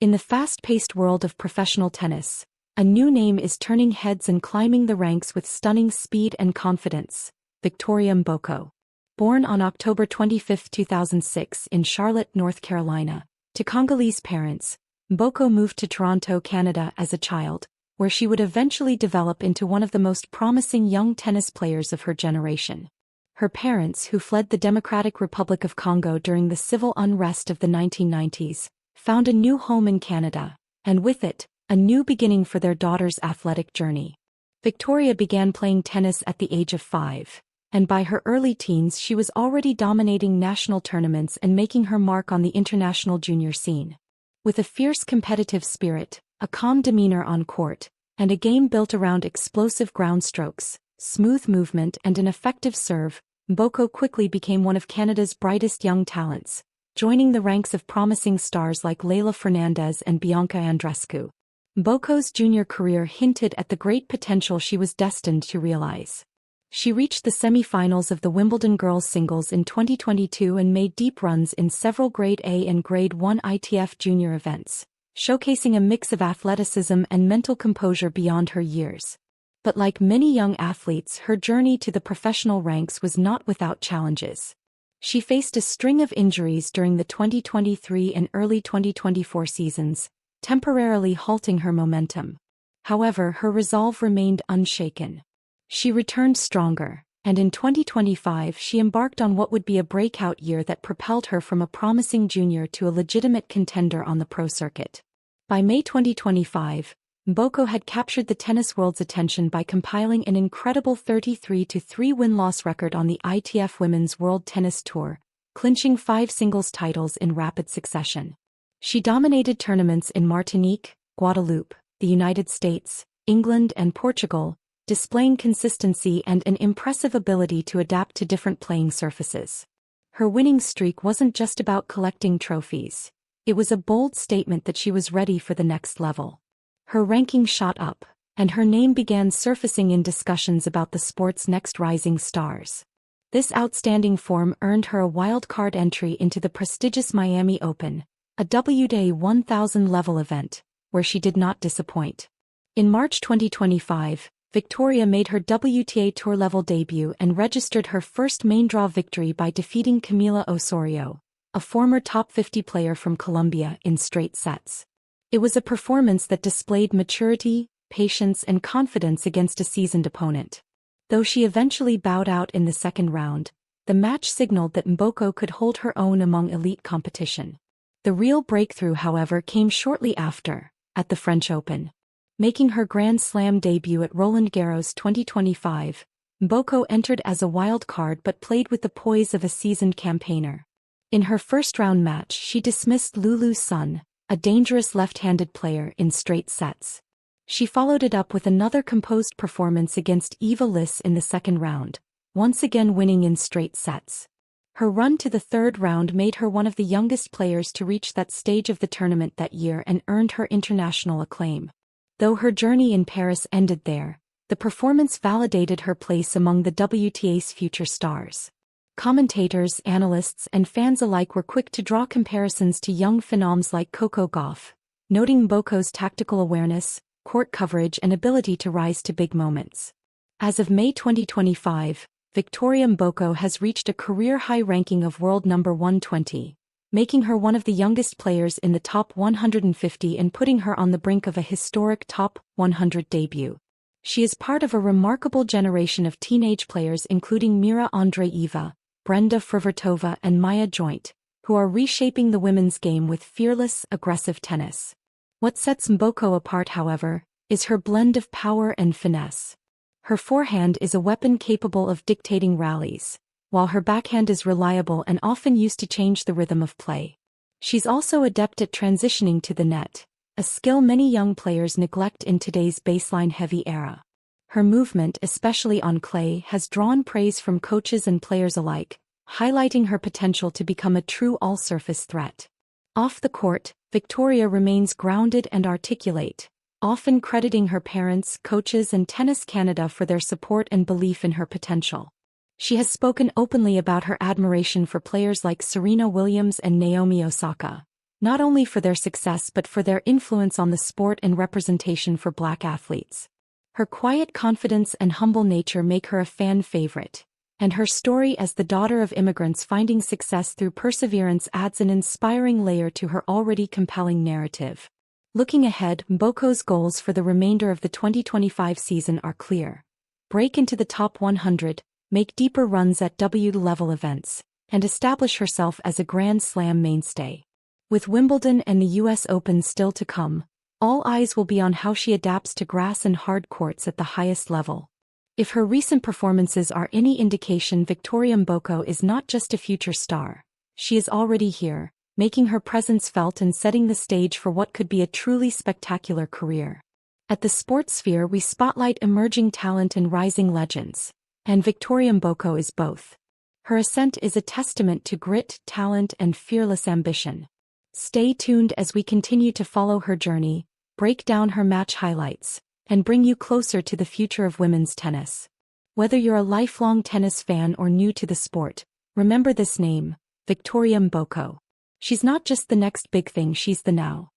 In the fast-paced world of professional tennis, a new name is turning heads and climbing the ranks with stunning speed and confidence: Victoria Mboko. Born on October 25, 2006 in Charlotte, North Carolina, to Congolese parents, Mboko moved to Toronto, Canada as a child, where she would eventually develop into one of the most promising young tennis players of her generation. Her parents, who fled the Democratic Republic of Congo during the civil unrest of the 1990s, found a new home in Canada, and with it, a new beginning for their daughter's athletic journey. Victoria began playing tennis at the age of 5, and by her early teens she was already dominating national tournaments and making her mark on the international junior scene. With a fierce competitive spirit, a calm demeanor on court, and a game built around explosive ground strokes, smooth movement and an effective serve, Mboko quickly became one of Canada's brightest young talents, joining the ranks of promising stars like Leila Fernandez and Bianca Andreescu. Mboko's junior career hinted at the great potential she was destined to realize. She reached the semi-finals of the Wimbledon girls singles in 2022 and made deep runs in several Grade A and Grade 1 ITF junior events, showcasing a mix of athleticism and mental composure beyond her years. But like many young athletes, her journey to the professional ranks was not without challenges. She faced a string of injuries during the 2023 and early 2024 seasons, temporarily halting her momentum. However, her resolve remained unshaken. She returned stronger, and in 2025 she embarked on what would be a breakout year that propelled her from a promising junior to a legitimate contender on the pro circuit. By May 2025, Mboko had captured the tennis world's attention by compiling an incredible 33-3 win-loss record on the ITF Women's World Tennis Tour, clinching 5 singles titles in rapid succession. She dominated tournaments in Martinique, Guadeloupe, the United States, England and Portugal, displaying consistency and an impressive ability to adapt to different playing surfaces. Her winning streak wasn't just about collecting trophies. It was a bold statement that she was ready for the next level. Her ranking shot up, and her name began surfacing in discussions about the sport's next rising stars. This outstanding form earned her a wild-card entry into the prestigious Miami Open, a WTA 1000-level event, where she did not disappoint. In March 2025, Victoria made her WTA Tour-level debut and registered her first main draw victory by defeating Camila Osorio, a former top 50 player from Colombia, in straight sets. It was a performance that displayed maturity, patience and confidence against a seasoned opponent. Though she eventually bowed out in the second round, the match signaled that Mboko could hold her own among elite competition. The real breakthrough, however, came shortly after, at the French Open. Making her Grand Slam debut at Roland Garros 2025, Mboko entered as a wild card but played with the poise of a seasoned campaigner. In her first-round match she dismissed Lulu Sun, a dangerous left-handed player, in straight sets. She followed it up with another composed performance against Eva Liss in the second round, once again winning in straight sets. Her run to the third round made her one of the youngest players to reach that stage of the tournament that year and earned her international acclaim. Though her journey in Paris ended there, the performance validated her place among the WTA's future stars. Commentators, analysts, and fans alike were quick to draw comparisons to young phenoms like Coco Gauff, noting Mboko's tactical awareness, court coverage, and ability to rise to big moments. As of May 2025, Victoria Mboko has reached a career-high ranking of world number 120. Making her one of the youngest players in the top 150 and putting her on the brink of a historic top 100 debut. She is part of a remarkable generation of teenage players including Mira Andreeva, Brenda Fruhvirtova and Maya Joint, who are reshaping the women's game with fearless, aggressive tennis. What sets Mboko apart, however, is her blend of power and finesse. Her forehand is a weapon capable of dictating rallies, while her backhand is reliable and often used to change the rhythm of play. She's also adept at transitioning to the net, a skill many young players neglect in today's baseline-heavy era. Her movement, especially on clay, has drawn praise from coaches and players alike, highlighting her potential to become a true all-surface threat. Off the court, Victoria remains grounded and articulate, often crediting her parents, coaches, and Tennis Canada for their support and belief in her potential. She has spoken openly about her admiration for players like Serena Williams and Naomi Osaka, not only for their success but for their influence on the sport and representation for Black athletes. Her quiet confidence and humble nature make her a fan favorite, and her story as the daughter of immigrants finding success through perseverance adds an inspiring layer to her already compelling narrative. Looking ahead, Mboko's goals for the remainder of the 2025 season are clear. Break into the top 100, make deeper runs at W-level events, and establish herself as a Grand Slam mainstay. With Wimbledon and the US Open still to come, all eyes will be on how she adapts to grass and hard courts at the highest level. If her recent performances are any indication, Victoria Mboko is not just a future star. She is already here, making her presence felt and setting the stage for what could be a truly spectacular career. At the sports sphere, we spotlight emerging talent and rising legends, and Victoria Mboko is both. Her ascent is a testament to grit, talent, and fearless ambition. Stay tuned as we continue to follow her journey, break down her match highlights, and bring you closer to the future of women's tennis. Whether you're a lifelong tennis fan or new to the sport, remember this name, Victoria Mboko. She's not just the next big thing, she's the now.